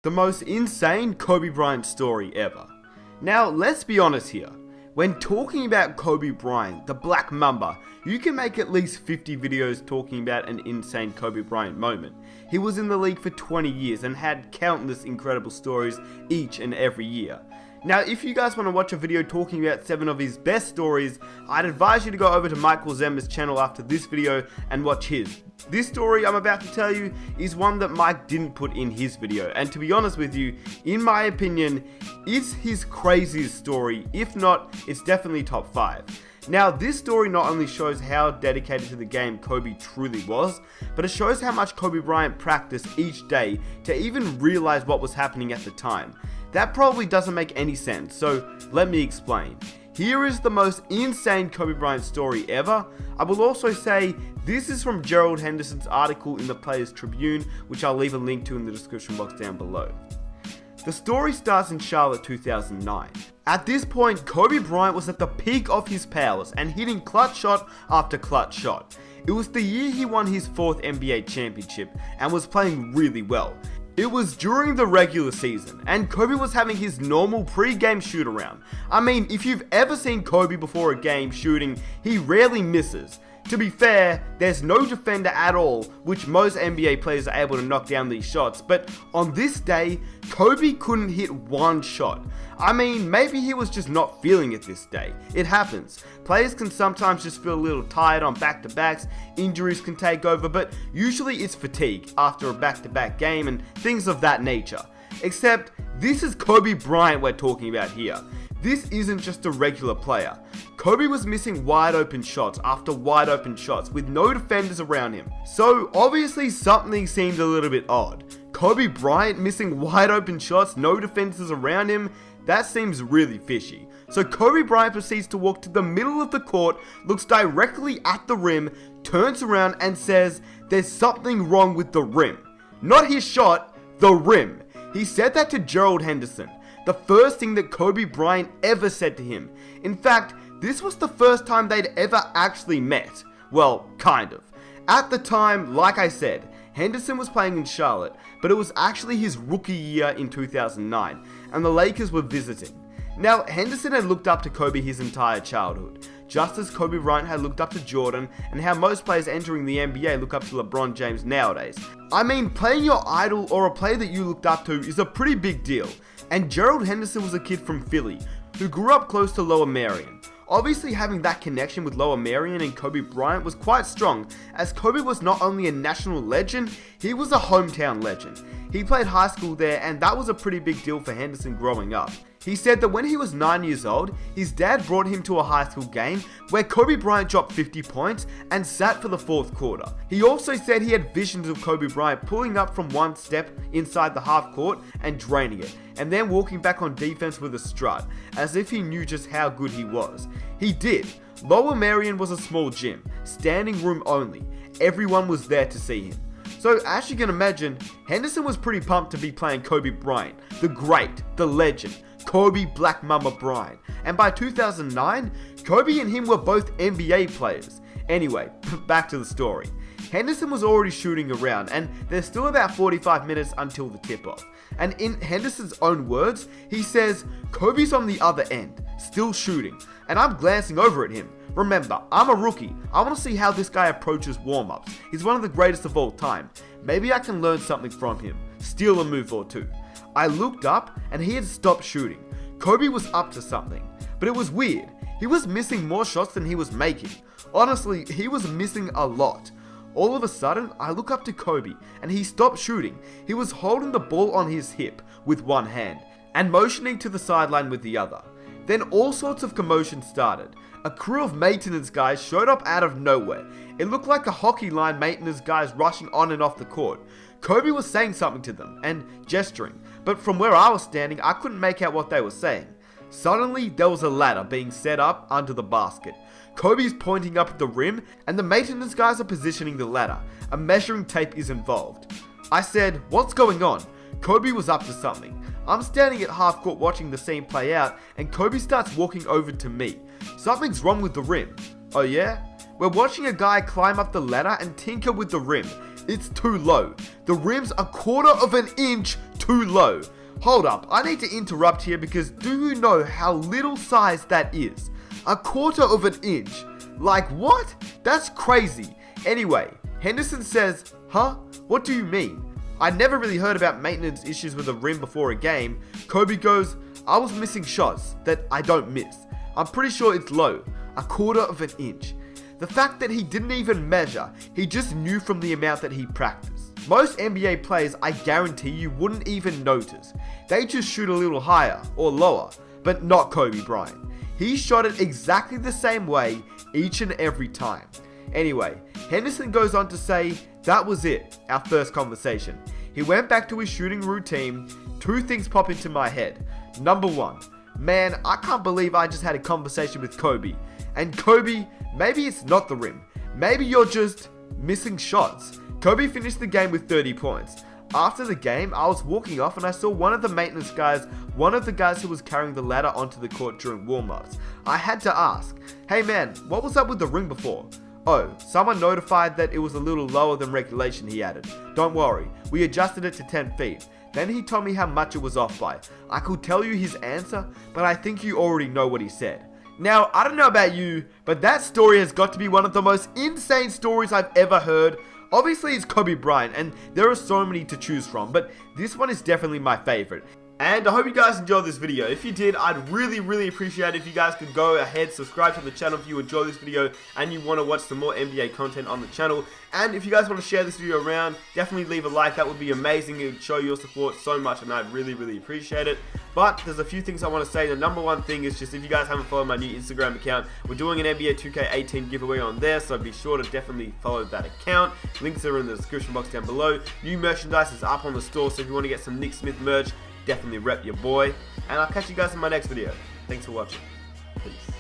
The most insane Kobe Bryant story ever. Now, let's be honest here. When talking about Kobe Bryant, the Black Mamba, you can make at least 50 videos talking about an insane Kobe Bryant moment. He was in the league for 20 years and had countless incredible stories each and every year. Now, if you guys want to watch a video talking about 7 of his best stories, I'd advise you to go over to Michael Zemmer's channel after this video and watch his. This story I'm about to tell you is one that Mike didn't put in his video, and to be honest with you, in my opinion, it's his craziest story. If not, it's definitely top 5. Now, this story not only shows how dedicated to the game Kobe truly was, but it shows how much Kobe Bryant practiced each day to even realize what was happening at the time. That probably doesn't make any sense, so let me explain. Here is the most insane Kobe Bryant story ever. I will also say this is from Gerald Henderson's article in the Players Tribune, which I'll leave a link to in the description box down below. The story starts in Charlotte 2009. At this point, Kobe Bryant was at the peak of his powers and hitting clutch shot after clutch shot. It was the year he won his 4th NBA championship and was playing really well. It was during the regular season, and Kobe was having his normal pre-game shoot around. I mean, if you've ever seen Kobe before a game shooting, he rarely misses. To be fair, there's no defender at all, which most NBA players are able to knock down these shots, but on this day, Kobe couldn't hit one shot. I mean, maybe he was just not feeling it this day. It happens. Players can sometimes just feel a little tired on back-to-backs, injuries can take over, but usually it's fatigue after a back-to-back game and things of that nature. Except, this is Kobe Bryant we're talking about here. This isn't just a regular player. Kobe was missing wide open shots after wide open shots with no defenders around him. So obviously something seemed a little bit odd. Kobe Bryant missing wide open shots, no defenders around him, that seems really fishy. So Kobe Bryant proceeds to walk to the middle of the court, looks directly at the rim, turns around and says, "There's something wrong with the rim." Not his shot, the rim. He said that to Gerald Henderson. The first thing that Kobe Bryant ever said to him. In fact, this was the first time they'd ever actually met. Well, kind of. At the time, like I said, Henderson was playing in Charlotte, but it was actually his rookie year in 2009, and the Lakers were visiting. Now, Henderson had looked up to Kobe his entire childhood, just as Kobe Bryant had looked up to Jordan, and how most players entering the NBA look up to LeBron James nowadays. I mean, playing your idol or a player that you looked up to is a pretty big deal, and Gerald Henderson was a kid from Philly, who grew up close to Lower Merion. Obviously, having that connection with Lower Merion and Kobe Bryant was quite strong, as Kobe was not only a national legend, he was a hometown legend. He played high school there, and that was a pretty big deal for Henderson growing up. He said that when he was 9 years old, his dad brought him to a high school game where Kobe Bryant dropped 50 points and sat for the 4th quarter. He also said he had visions of Kobe Bryant pulling up from one step inside the half court and draining it, and then walking back on defense with a strut, as if he knew just how good he was. He did. Lower Merion was a small gym, standing room only. Everyone was there to see him. So as you can imagine, Henderson was pretty pumped to be playing Kobe Bryant, the great, the legend, Kobe Black Mamba Bryant. And by 2009, Kobe and him were both NBA players. Anyway, back to the story. Henderson was already shooting around, and there's still about 45 minutes until the tip-off. And in Henderson's own words, he says, "Kobe's on the other end, still shooting, and I'm glancing over at him. Remember, I'm a rookie. I want to see how this guy approaches warm-ups. He's one of the greatest of all time. Maybe I can learn something from him, steal a move or two." I looked up and he had stopped shooting. Kobe was up to something, but it was weird. He was missing more shots than he was making. Honestly, he was missing a lot. All of a sudden, I look up to Kobe and he stopped shooting. He was holding the ball on his hip with one hand and motioning to the sideline with the other. Then all sorts of commotion started. A crew of maintenance guys showed up out of nowhere. It looked like a hockey line maintenance guys rushing on and off the court. Kobe was saying something to them and gesturing, but from where I was standing, I couldn't make out what they were saying. Suddenly, there was a ladder being set up under the basket. Kobe's pointing up at the rim, and the maintenance guys are positioning the ladder. A measuring tape is involved. I said, "What's going on?" Kobe was up to something. I'm standing at half court watching the scene play out, and Kobe starts walking over to me. "Something's wrong with the rim." "Oh yeah?" "We're watching a guy climb up the ladder and tinker with the rim. it's too low. The rim's a quarter of an inch too low. Hold up, I need to interrupt here because do you know how little size that is? A quarter of an inch. Like what? That's crazy. Anyway, Henderson says, huh? What do you mean? I never really heard about maintenance issues with a rim before a game. Kobe goes, I was missing shots that I don't miss. I'm pretty sure it's low. A quarter of an inch. The fact that he didn't even measure, he just knew from the amount that he practiced. Most NBA players, I guarantee you, wouldn't even notice. They just shoot a little higher or lower, but not Kobe Bryant. He shot it exactly the same way each and every time. Anyway, Henderson goes on to say, that was it, our first conversation. He went back to his shooting routine. Two things pop into my head. Number one, man, I can't believe I just had a conversation with Kobe. And Kobe, maybe it's not the rim. Maybe you're just missing shots. Kobe finished the game with 30 points. After the game, I was walking off and I saw one of the maintenance guys, one of the guys who was carrying the ladder onto the court during warm-ups. I had to ask, hey man, what was up with the rim before? Oh, someone notified that it was a little lower than regulation, he added. Don't worry, we adjusted it to 10 feet. Then he told me how much it was off by. I could tell you his answer, but I think you already know what he said. Now, I don't know about you, but that story has got to be one of the most insane stories I've ever heard. Obviously, it's Kobe Bryant, and there are so many to choose from, but this one is definitely my favorite. And I hope you guys enjoyed this video. If you did, I'd really appreciate it if you guys could go ahead, subscribe to the channel if you enjoy this video and you want to watch some more NBA content on the channel. And if you guys want to share this video around, definitely leave a like. That would be amazing. It would show your support so much and I'd really appreciate it. But there's a few things I want to say. The number one thing is just if you guys haven't followed my new Instagram account, we're doing an NBA 2K18 giveaway on there, so be sure to definitely follow that account. Links are in the description box down below. New merchandise is up on the store, so if you want to get some Nick Smith merch, definitely rep your boy. And I'll catch you guys in my next video. Thanks for watching. Peace.